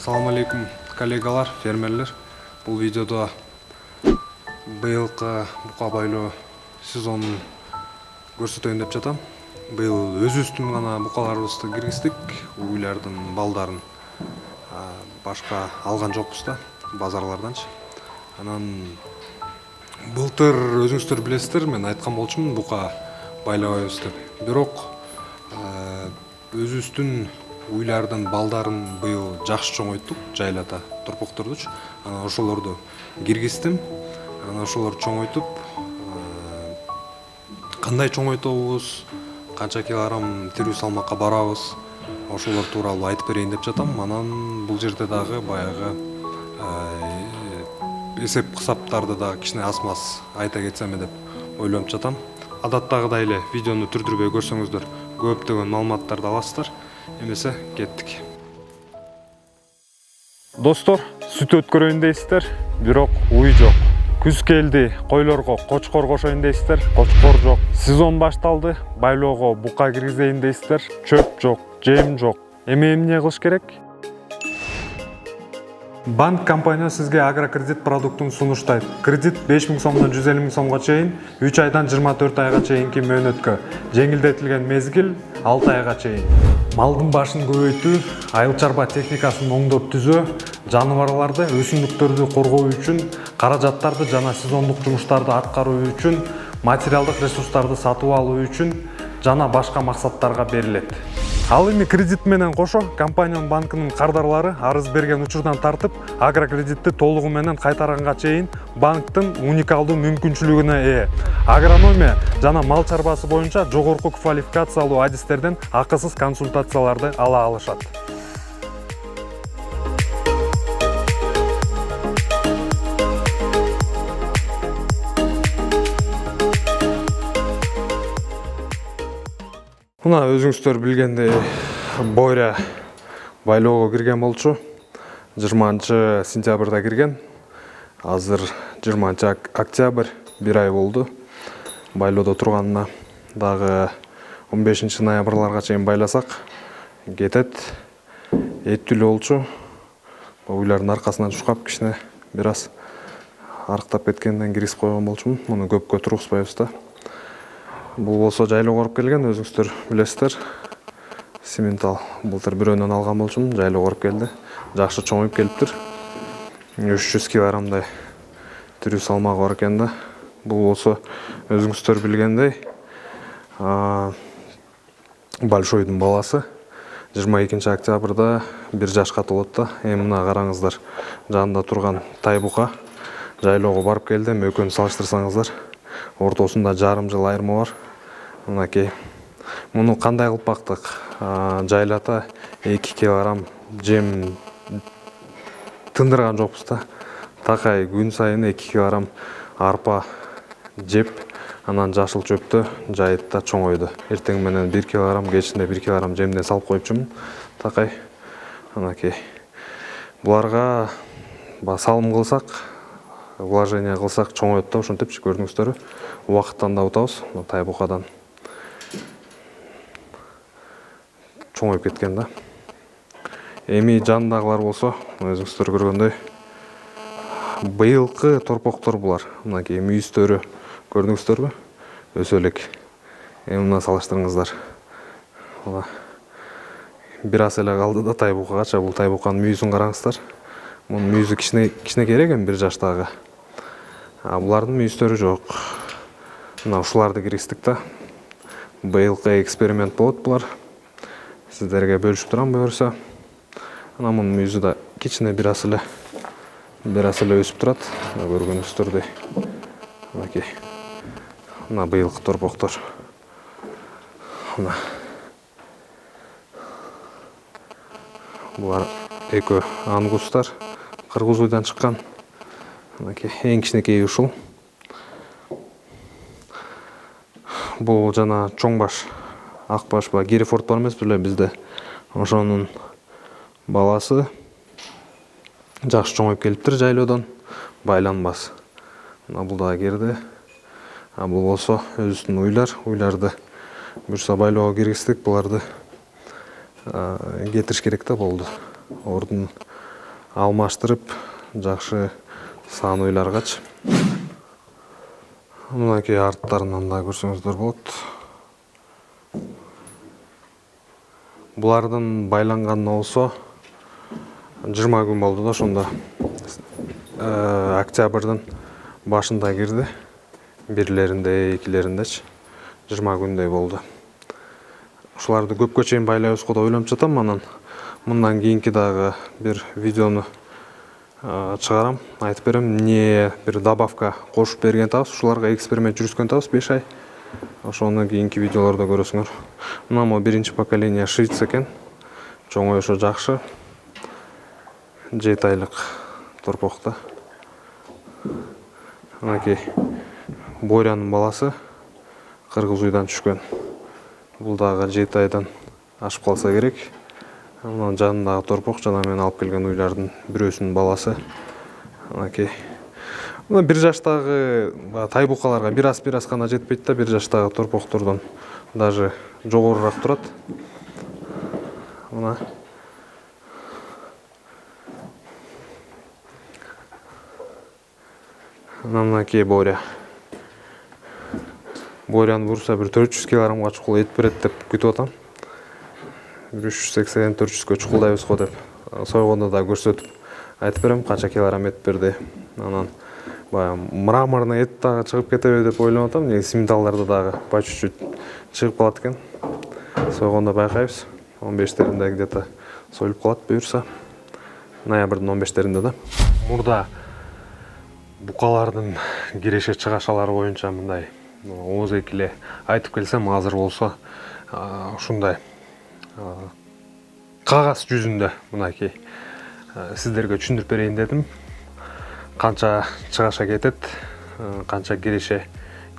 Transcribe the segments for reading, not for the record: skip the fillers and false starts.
Assalamu алейкум, коллегалар, фермерлер. Бұл видеода быйылкы бука байлоо сезонун көрсөтөйүн деп жатам. Быйыл өзүбүздүн гана букаларыбызды киргиздик, уйлардын балдарын башка алган жокпуз да, базарларданчы. Анан былтыр өзүңүздөр билесиздер, мен айткан болчумун бука байлабайбыз деп. Бирок өзүбүздүн уйлардын балдарын быйыл жакшы чоңойттук, жайлата торпоктордучу. Анан ошолорду киргиздим. Анан ошолорду чоңойтуп, кандай чоңойтобуз, канча килограмм тирүү салмакка барабыз, ошолор тууралуу айтып берейин деп жатам. Анан бул жерде дагы баягы эсеп кысаптарды да кичине аз-маз айта кетсем деп ойлонуп жатам. Адаттагыдай эле видеону түрдүрбөй көрсөңүздөр көптөгөн маалыматтарды аласыздар. Эмесе кеттик. Достор, сүт өткөрөйүн дейсиздер, бирок уй жок. Күз келди, койлорго кочкор кошоюн дейсиздер, кочкор жок. Сезон башталды, байлоого бука киргизейин дейсиздер, чөп жок, жем жок. Эмне кылыш керек? Банк компания сизге агрокредит продуктун сунуштайт. Кредит 5000 сомдон 150 000 сомго чейин, 3 айдан 24 айга чейинки мөөнөткө. Жеңилдетилген мезгил 6 айга чейин. Малдын башын көбөйтүү, айыл чарба техникасын оңдоп түзөө, жаныбарларды, өсүмдүктөрдү коргоо үчүн, каражаттарды жана сезондук жумуштарды аткаруу үчүн, материалдык ресурстарды сатып алуу үчүн жана башка максаттарга берилет. Ал эми кредит менен кошо компаниянын банкынын кардарлары арыз берген учурдан тартып, агрокредитти толугу менен кайтарганга чейин банктын уникалдуу мүмкүнчүлүгүнө ээ. Агрономия жана мал чарбасы боюнча жогорку квалификациялуу адистерден акысыз консультацияларды ала алышат. Мына өзүңүздөр билгендей Боря байлоого кирген болчу. 20-сентябрда кирген. Азыр 20-октябрь, 1 ай болду. Байлоодо турганына дагы 15-ноябрларга чейин байласак кетет. Эттүүлүү болчу. Уйлардын аркасынан чуркап кичине бир аз арыктап кеткенден киргизип койгон болчумун. Муну көпкө тургузбайбыз да. Бул болсо жайлоого коруп келген, өзүңүздөр билесиздер. Симментал былтыр бирөөнөн алган болчумун, жайлоого коруп келди. Жакшы чоңоюп келиптир. 300 килограммдай тирүү салмагы бар экен да. Бул болсо өзүңүздөр билгендей большойдун баласы. 22-октябрда 1 жашка толот да. Эми мына караңыздар, жанында турган тайбука жайлоого барып келди. Экөөнү салыштырсаңыздар, ортосунда жарым жыл айырма бар. Мынакей. Муну кандай кылып бактык? Жайлата 2 килограмм жем тындырган жокпуз да. Такай күн сайын 2 килограмм арпа жеп, анан жашыл чөптө жайыт да чоңойду. Эртең менен 1 килограмм, кечинде 1 килограмм жемден салып коюпчумун. Такай. Мынакей. Буларга салым кылсак, вложение кылсак чоңоет да, ошентипчи көрдүңүздөрбү. Убакыттан да утабыз, тайбукадан чоңоюп кеткен да. Эми жанындагылар болсо, өзүңүздөр көргөндөй быйылкы торпоктор булар. Мынакей мүйүздөрү көрдүңүздөрбү? Өсө элек. Эми мына салыштырыңыздар. Бир аз эле калды да тайбукагача. Бул тайбуканын мүйүзүн караңыздар. Мунун мүйүзү кичинекейирээк эми 1 жаштагы. Булардын мүйүздөрү жок. Мына ушуларды киргиздик да. Быйылкы эксперимент болот булар. Сиздерге бөлүшүп турам буюрса. Ана мунун мүйүзү да кичине бир аз эле өсүп турат. Көргөнүңүздөрдөй. Мынакей. Мына быйылкы торпоктор. Мына. Булар экөө ангустар. Кыргыз уйдан чыккан. Мынакей эң кичинекей ушул. Бул жана чоң баш, ак баш ба Герефорд бар эмес беле бизде. Ошонун баласы жакшы чоңоюп келиптир жайлоодон, байланбас. Мына бул да кирди. Бул болсо өзүбүздүн уйларды буюрса байлоого киргиздик, буларды кетириш керек да болду. Ордун алмаштырып жакшы сааныйларгач. Мынакей арттарынан да көрсөңүздөр болот. Булардын байланганына болсо 20 күн болду да, ошондо октябрдын башында кирди. Бирлеринде, экилериндечи 20 күндөй болду. Ушуларды көпкө чейин байлайбыз го деп ойлонуп жатам. Анан мындан кийинки дагы бир видеону чыгарам, айтып берем. Не бир добавка кошуп берген атабыз. Ушуларга эксперимент жүргүзгөн атабыз 5 ай. Ошону кийинки видеолордо көрөсүңөр. Мына мо биринчи поколение швиц экен. Чоңоюшу жакшы. 7 айлык торпокто. Мынакей Борянын баласы кыргыз уйдан түшкөн. Бул дагы 7 айдан ашып калса керек. Мына жанындагы торпок жана мен алып келген уйлардын бирөөсүнүн баласы. Мынакей. Мына 1 жаштагы тайбукаларга бир аз гана жетпейт да, 1 жаштагы торпоктордон даже жогорураак турат. Мына мынакей Боря. Боряны бурса бир 400 килограммга чукул эт берет деп күтүп атам. 380-400 чукулдайбыз го деп сойгондо да көрсөтүп айтып берем канча килограмм эт берди. Анан баягы мраморный эт дагы чыгып кетеби деп ойлонуп атам. Негизи металлдарды дагы по чуть-чуть чыгып калат экен. Сойгондо байкайбыз. 15-теринде где-то союлуп калат буюрса. Ноябрдын 15-теринде да. Мурда букалардын киреше чыгашалары боюнча мындай ооз экиле айтып келсем, азыр болсо ушундай кагаз жүзүндө мынакей сиздерге түшүндүрүп берейин дедим. Канча чыгаша кетет, канча киреше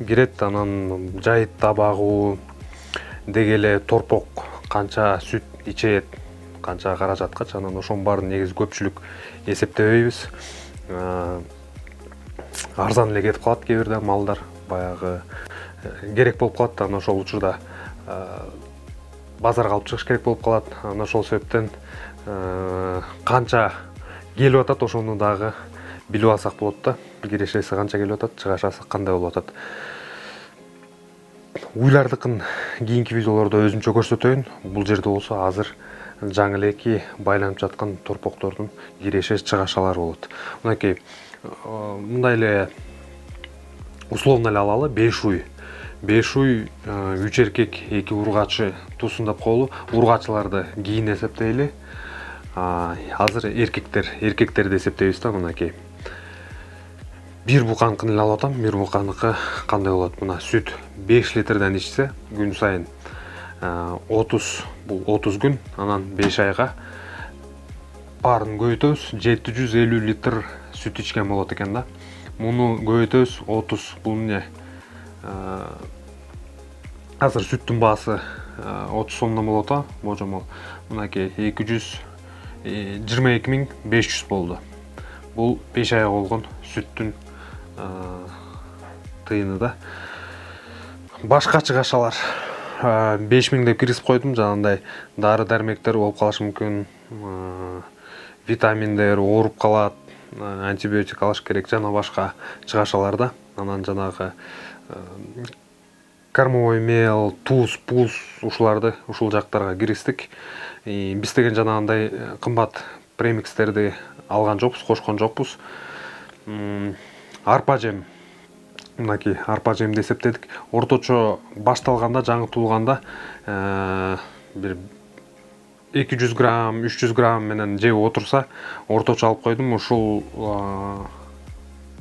кирет, анан жайыт табагуу деги эле торпок канча сүт ичет, канча каражаткачы, анан ошонун баарын негизи көпчүлүк эсептебейбиз. Арзан эле кетип калат кээ бирде малдар, баягы керек болуп калат. Анан ошол учурда базарга алып чыгыш керек болуп калат. Анан ошол себептен канча келип атат ошону дагы билип алсак болот да. Кирешеси канча келип атат, чыгашасы кандай болуп атат. Уйлардыкын кийинки видеолордо өзүмчө көрсөтөйүн. Бул жерде болсо азыр жаңы элеки байланып жаткан торпоктордун киреше чыгашалары болот. Мынакей мындай эле условно эле алалы 5 уй. 5 уй 3 эркек 2 ургачы туусундап коелу. Ургачыларды кийин эсептейли. Азыр эркектерди эсептейбиз да. Мынакей бир буканыкын эле алып атам. Бир буканыкы кандай болот? Мына сүт 5 литрден ичсе күн сайын 30 күн, анан 5 айга баарын көбөйтөбүз. 750 литр сүт ичкен болот экен да. Муну көбөйтөбүз 30. Бул эмне? Азыр сүттүн баасы 30 сомдон болот а, божомол. Мынакей 222.500 болду. Бул 5 айга болгон сүттүн тыйыны да. Башка чыгашалар 5000 деп киргизип койдум. Жанагындай дары дармектер болуп калышы мүмкүн. Витаминдер ооруп калат, антибиотик алыш керек, жана башка чыгашаларда. Анан жанагы кормовой мел, туз, пуз ушуларды ушул жактарга киргиздик. Биз деген жанагындай кымбат премикстерди алган жокпуз, кошкон жокпуз. Арпа жем. Мынакей арпа жемди эсептедик. Орточо башталганда, жаңы туулганда бир 200 грамм, 300 грамм менен жеп отурса, орточо алып койдум. Ушул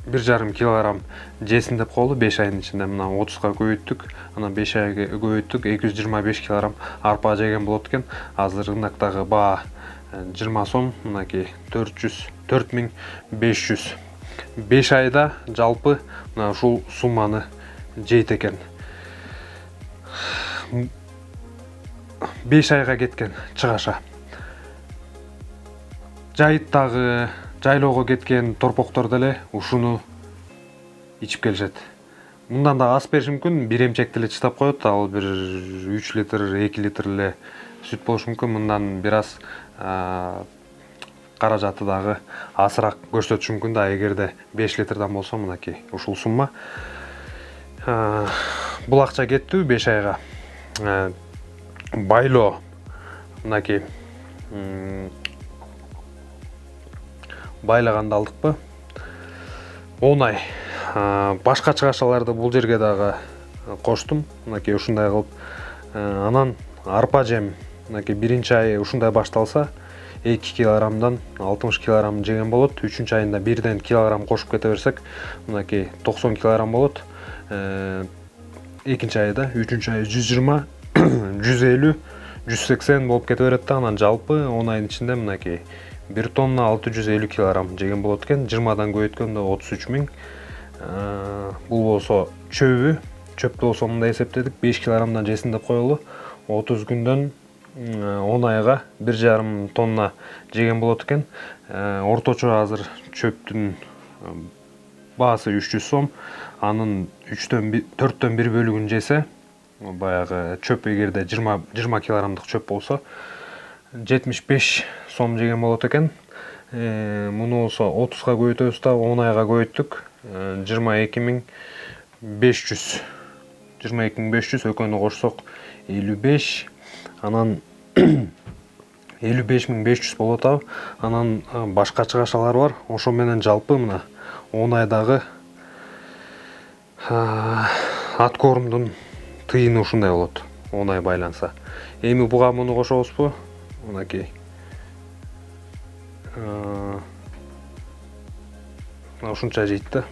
1,5 килограмм жесин деп коелу 5 айдын ичинде. Мына 30га көбөйттүк. Анан 5 айга көбөйттүк. 225 килограмм арпа жеген болот экен. Азыр рыноктогу баа 20 сом. Мынакей 4500. 5 айда жалпы мына ушул сумманы жейт экен. 5 айга кеткен чыгаша. Жайыттагы, жайлоого кеткен торпоктор деле ушуну ичип келишет. Мындан да аз бериши мүмкүн, бир эмчекти эле чыдап коет. Ал бир 3 литр, 2 литр эле сүт болушу мүмкүн. Мындан бир аз каражаты дагы азыраак көрсөтүшү мүмкүн да, эгерде 5 литрден болсо мынакей ушул сумма. Бул акча кеттү 5 айга. Байлоо мынакей байлаганды алдыкпы? 10 ай. Башка чыгашаларды бул жерге дагы коштум. Мынакей ушундай кылып. Анан арпа жем мынакей биринчи ай ушундай башталса 2 килограммдан 60 килограмм жеген болот. 3-чү айында бирден килограмм кошуп кете берсек, мынакей 90 килограмм болот. Экинчи айда, 3-чү ай 120, 150, 180 болуп кете берет да. Анан жалпы 10 айдын ичинде мынакей 1 тонна 650 килограмм жеген болот экен. 20дан көбөйткөндө 33 000. Бул болсо чөптү болсо мындай эсептедик, 5 килограммдан жесин деп коелу. 30 күндөн 10 айга 1,5 тонна жеген болот экен. Орточо азыр чөптүн баасы 300 сом. Анын 4төн 1 бөлүгүн жесе, баягы чөп эгерде 20 килограммдык чөп болсо 75 сом жеген болот экен. Муну болсо 30га көбөйтөбүз да, 10 айга көбөйттүк. 22 500 экөөнү кошсок 55, анан 55 500 болот абы. Анан башка чыгашалар бар. Ошо менен жалпы мына 10 айдагы аткорумдун тыйыны ушундай болот. 10 ай байланса. Эми буга муну кошобузбу? Мынакей. Ушунча жейт да.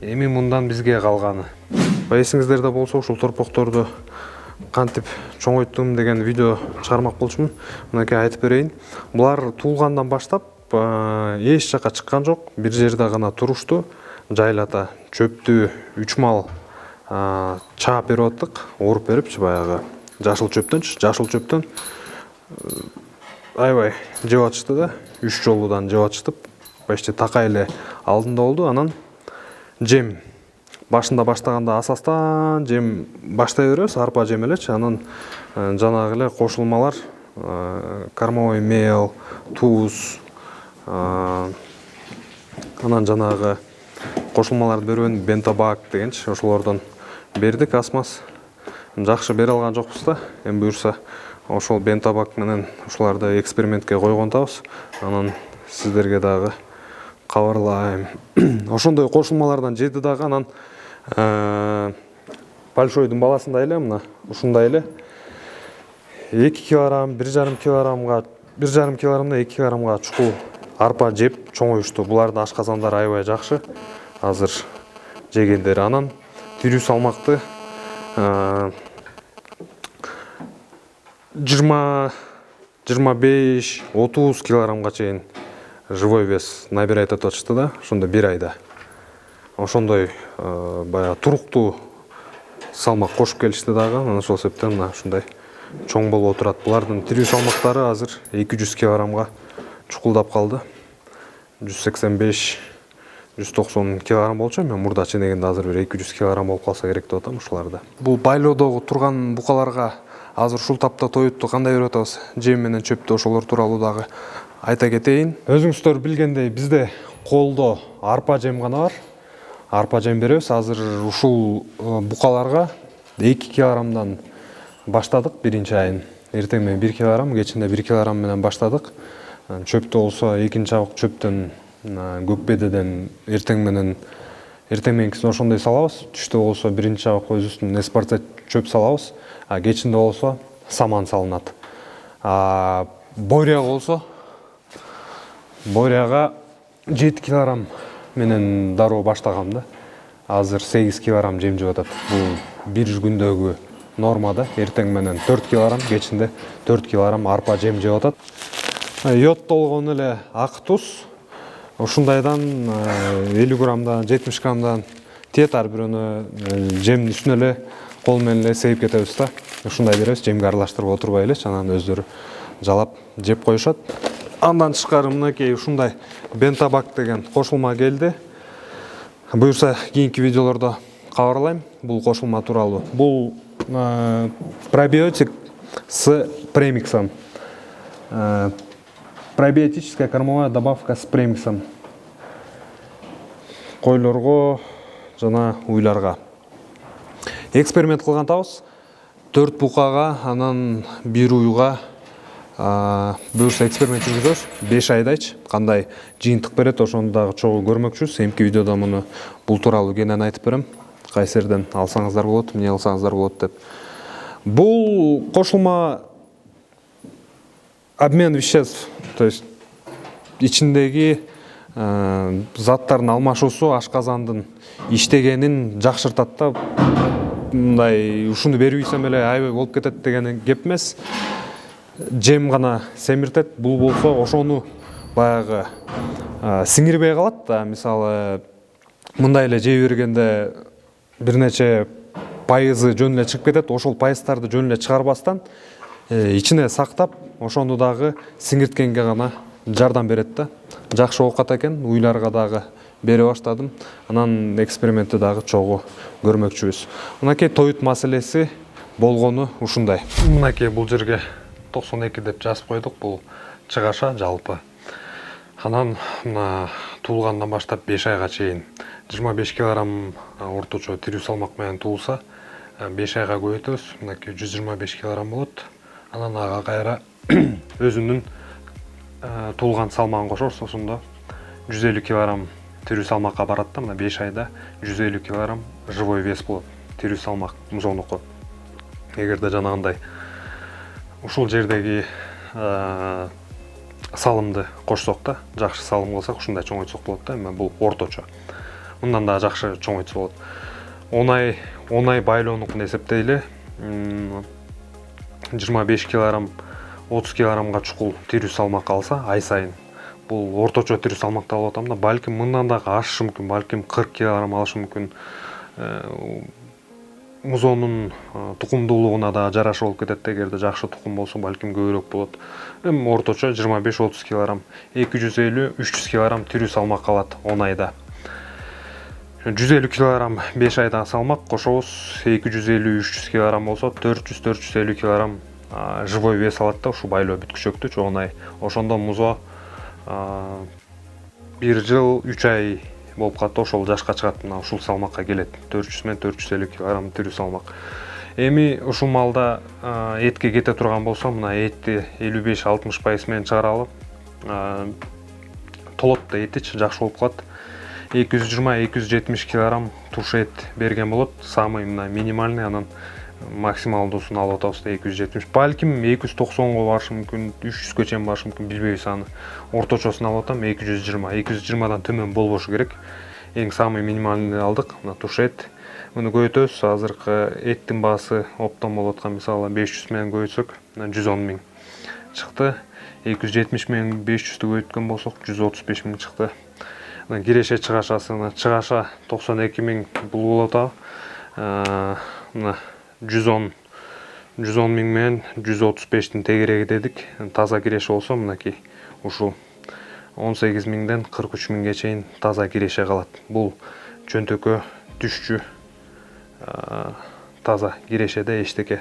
Эми мындан бизге калганы. Эсиңиздерде болсо ушул торпокторду кантип чоңойттум деген видео чыгармак болчумун. Мынакей айтып берейин. Булар туулгандан баштап эч жака чыккан жок. Бир жерде гана турушту. Жайлата чөптү 3 мал чаап берип аттык. Оруп берипчи баягы жашыл чөптөн аябай жеп атышты да. 3 жолудан жеп атышты. Почти такай эле алдында болду. Анан жем башында баштаганда асастан жем баштай беребиз, арпа жем элечи. Анан жанагы эле кошулмалар, кормовой мел, туз, анан жанагы кошулмаларды берген бентабак дегенчи, ошолордон бердик. Асмас жакшы бере алган жокпуз да. Эми буюрса ошол бентабак менен ушуларды экспериментке койгонтабыз. Анан сиздерге дагы кабарлайм. Ошондой кошулмалардан жеди дагы. Анан большойдун баласындай эле мына ушундай эле 2 килограмм, 1,5 килограммга, 1,5 килограммдан 2 килограммга чукул арпа жеп чоңоюшту. Булардын ашказандары аябай жакшы. Азыр жегендери. Анан тирүү салмакты 25-30 килограммга чейин живой вес набирать этип атышты да, ошондо 1 айда. Ошондой баягы туруктуу салмак кошуп келишти дагы. Анан ошол себептен мына ушундай чоң болуп отурат. Булардын тирүү салмактары азыр 200 килограммга чукулдап калды. 185-190 килограмм болчу. Мен мурда ченегенде азыр бир 200 килограмм болуп калса керек деп атам ушуларда. Бул байлоодогу турган букаларга азыр ушул тапта тоютту кандай берип атабыз? Жем менен чөптү ошолор тууралуу дагы айта кетейин. Өзүңүздөр билгендей бизде колдо арпа жем гана бар. Арпа жем беребиз. Азыр ушул букаларга 2 килограммдан баштадык биринчи айын. Эртең менен 1 килограмм, кечинде 1 килограмм менен баштадык. Чөптө болсо экинчи абык чөптөн көкбедеден эртең мененкисин ошондой салабыз. Түштө болсо биринчи абык өзүбүздүн эспарцет чөп салабыз. Кечинде болсо саман салынат. Боряга болсо боряга 7 килограмм менен дароо баштагам да. Азыр 8 килограмм жем жеп атат. Бул бир күндөгү норма да. Эртең менен 4 килограмм, кечинде 4 килограмм арпа жем жеп атат. Йод болгон эле ак туз. Ушундайдан 50 граммдан 70 граммдан тиет, ар бирөөнү жемдин үстүнө эле кол менен эле сейип кетебиз да. Ушундай беребиз, жемге аралаштырып отурбай элечи, анан өздөрү жалап жеп коюшат. Андан тышкары мынакей ушундай бентабак деген кошулма келди. Буюрса кийинки видеолордо кабарлайм бул кошулма тууралуу. Бул пробиотик с премиксом. Пробиотическая кормовая добавка с премиксом. Койлорго жана уйларга. Эксперимент кылган табыз. 4 буқаға, анан 1 уйга бөлсө эксперимент жүргүзөбүз. 5 айдайчы кандай жыйынтык берет, ошону дагы чогуу көрмөкчүбүз. Эмки видеода муну бул тууралуу кенен айтып берем. Кайсы жерден алсаңыздар болот, эмне алсаңыздар болот деп. Бул кошулма обмен веществ, то есть ичиндеги заттардын алмашуусу ашказандын иштегенин жакшыртат да. Мындай ушуну берип ийсем эле аябай болуп кетет деген кеп эмес. Жем гана семиртет. Бул болсо ошону баягы сиңирбей калат да. Мисалы мындай эле жей бергенде бир нече пайызы жөн эле чыгып кетет. Ошол пайыздарды жөн эле чыгарбастан ичине сактап, ошону дагы сиңирткенге гана жардам берет да. Жакшы оокат экен. Уйларга дагы бере баштадым. Анан экспериментти дагы чогуу көрмөкчүбүз. Мынакей тоют маселеси болгону ушундай. Мынакей бул жерге 92 деп жазып койдук. Бул чыгаша жалпы. Анан мына туулгандан баштап 5 айга чейин 25 кг орточо тирүү салмак менен туулса, 5 айга көбөйтөбүз. Мынакей 125 кг болот. Анан ага кайра өзүнүн туулган салмагын кошобуз. Ошондо 150 кг тирүү салмакка барат да. Мына 5 айда 150 кг живой вес болот. Тирүү салмак музонуку. Эгерде жанагындай ушул жердеги салымды кошсок да, жакшы салым кылсак, ушундай чоңойтсок болот да. Эми бул орточо. Мындан да жакшы чоңойтса болот. 10 ай байлоонукун эсептейли. 25 кг 30 кг чукул тирүү салмак алса ай сайын, бул орточо тирүү салмакта болуп атам да. Балким мындан дагы ашышы мүмкүн, балким 40 кг алышы мүмкүн. Музонун тукумдуулугуна да жараша болуп кетет. Эгерде жакшы тукум болсо, балким көбүрөөк болот. Эми орточо 25-30 кг, 250-300 кг тирүү салмак алат 10 айда. 150 кг 5 айда салмак кошобуз. 250-300 кг болсо 400-450 кг живой вес алат да. Ушу байлоо бүткүчөктү 10 ай. Ошондо музо 1 жыл 3 ай болуп калат. Ошол жашка чыгат. Мына ушул салмакка келет. 400 менен 450 кг тирүү салмак. Эми ушул малда этке кете турган болсо, мына этти 55-60% менен чыгаралы. Толот да этич жакшы болуп калат. 220-270 кг туш эт берген болот. Самый мына минимальный, анан максималдуусун алып атабыз 270. Балким 290го барышы мүмкүн, 300гө чейин барышы мүмкүн, билбейбиз аны. Орточосун алып атам 220. 220дан төмөн болбошу керек. Эң самый минимальный алдык. Мына туш эт. Муну көбөйтөбүз. Азыркы эттин баасы оптом болуп аткан, мисалы 500 менен көбөйтсөк, 110 миң чыкты. 270 менен 500дү көбөйткөн болсок, 135 миң чыкты. Киреше чыгашасы, чыгаша 92 миң бул болот а. Мына 110 миң менен 135тин тегереги дедик. Таза киреше болсо, мынакей ушул 18 миңден 43 миңге чейин таза киреше калат. Бул чөнтөккө түшчү таза кирешеде эчтеке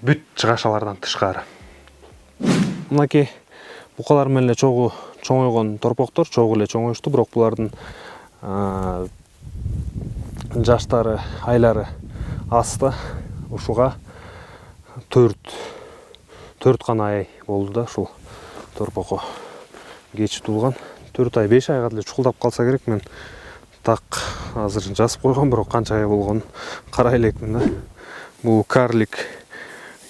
бүт чыгашалардан тышкары. Мынакей букалар менен эле чогуу чоңойгон торпоктор, чогуу эле чоңоюшту, бирок булардын жаштары, айлары аста. Ушуга 4 гана ай болду да ушул торпоко кеч туулган. 4 ай 5 айга деле чукулдап калса керек. Мен так азыр жазып койгом, бирок канча ай болгонун карай элекмин да. Бул карлик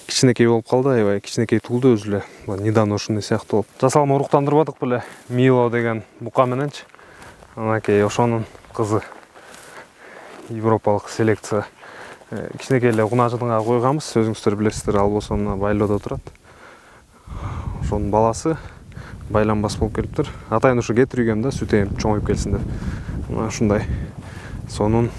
кичинекей болуп калды, аябай кичинекей туулду өзү эле. Недавно ушундай сыяктуу болуп. Жасалма уруктандырбадык беле Мило деген бука мененчи. Анакей ошонун кызы. Европалык селекция. Кичинекей эле кунажыдыңга койганбыз, өзүңүздөр билесиздер, ал болсо мына байлоодо турат. Ошонун баласы байланбас болуп келиптир. Атайын ушу кетирип ийгем да, сүт эмип чоңоюп келсин деп. Мына ушундай сонун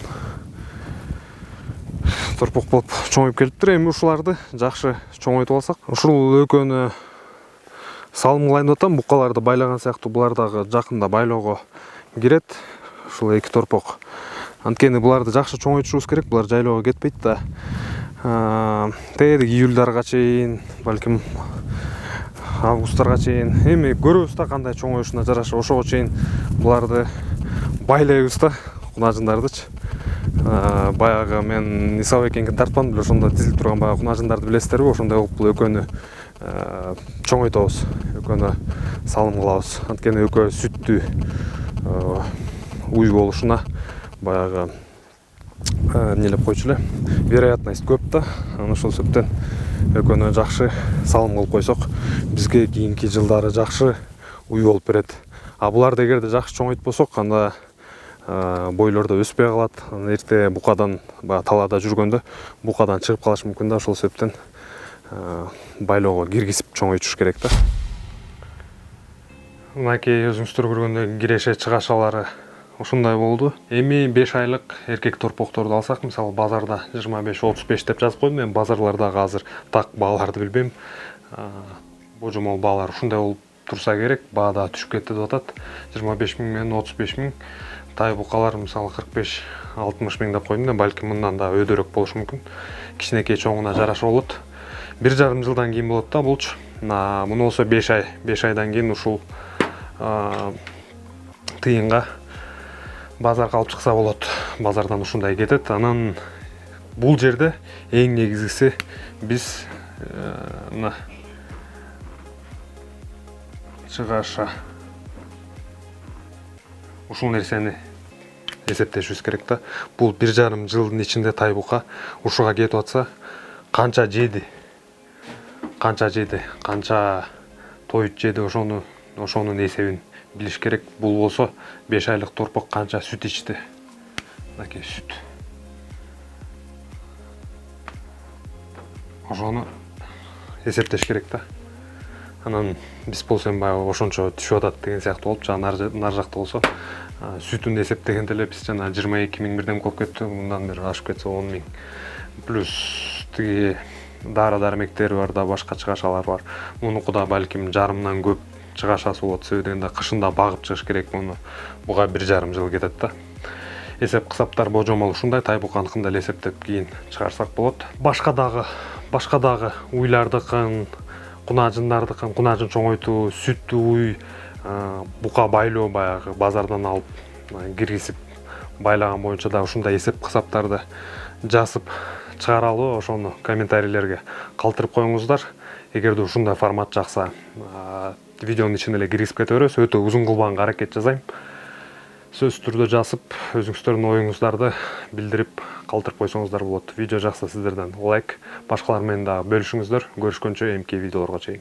торпок болуп чоңоюп келиптир. Эми ушуларды жакшы чоңойтуп алсак, ушул экөөнү салым кылайын деп атам. Букаларды байлаган сыяктуу булар дагы жакында байлоого кирет. Ушул эки торпок. Анткени буларды жакшы чоңойтушубуз керек. Булар жайлоого кетпейт да. Тегерек июлдарга чейин, балким августтарга чейин эми көрөбүз да кандай чоңоюшуна жараша ошого чейин буларды байлайбыз да кунажындардычы. Баягы мен Иса экенин тартпадым эле, ошондо тизилип турган баягы кунажындарды билесиздерби? Ошондой кылып бул экөөнү чоңойтобуз, экөөнү салым кылабыз. Анткени экөө сүттүү уй болушуна баягы нелеп койчу эле, вероятность көп да. Анан ошол себептен экөөнү жакшы салым кылып койсок, бизге кийинки жылдары жакшы уй болуп берет. А буларды эгерде жакшы чоңойтпосок, анда бойлордо өспөй калат. Анан эрте букадан баягы талаада жүргөндө букадан чыгып калышы мүмкүн да. Ошол себептен байлоого киргизип чоңойтуш керек да. Мынакей өзүңүздөр көргөндөй киреше чыгашалары ушундай болду. Эми 5 айлык эркек торпокторду алсак, мисалы базарда 25-35 деп жазып койдум. Мен базарлардагы азыр так бааларды билбейм. Божомол баалар ушундай болуп турса керек. Баа да түшүп кетти деп атат. 25 000 менен 35 000. Тай букалар мисалы 45-60 000 деп койдум да, балким мындан да өйдөрөөк болушу мүмкүн. Кичинекей чоңуна жараша болот. 1,5 жылдан кийин болот да булчу. Муну болсо 5 ай. 5 айдан кийин ушул тыйынга базарга алып чыкса болот. Базардан ушундай кетет. Анан бул жерде эң негизгиси биз мына чыгаша ушул нерсени эсептешибиз керек да. Бул 1,5 жылдын ичинде тай бука ушуга кетип атса, канча жеди, канча тоют жеди, ошонун эсебин билиш керек. Бул болсо 5 айлык торпок канча сүт ичти. Мынакей сүт. Ошону эсептеш керек да. Анан биз болсо эми баягы ошончо түшүп атат деген сыяктуу болуп, жана нар жакта болсо сүтүн эсептегенде эле биз жана 22 000 бирден болуп кетти. Мындан бери ашып кетсе 10 000. Плюс тиги дары-дармектери бар да, башка чыгашалар бар. Мунуку да балким жарымдан көп чыгашасы болот. Себеби дегенде кышында багып чыгыш керек. Муну буга 1,5 жыл кетет да. Эсеп кысаптар божомол ушундай, тай буканыкын деле эсептеп кийин чыгарсак болот. Башка дагы уйлардыкын, кунажындардыкын, кунажын чоңойтуу, сүттүү уй, бука байлоо баягы базардан алып киргизип байлаган боюнча да ушундай эсеп кысаптарды жазып чыгаралы, ошону комментарийлерге калтырып коюңуздар. Эгерде ушундай формат жакса, видеонун ичине эле киргизип кете беребиз. Өтө узун кылбаганга аракет жасайм. Сөзсүз түрдө жазып, өзүңүздөрдүн оюңуздарды билдирип калтырып койсоңуздар болот. Видео жакса сиздерден лайк, башкалар менен дагы бөлүшүңүздөр. Көрүшкөнчө эмки видеолорго чейин.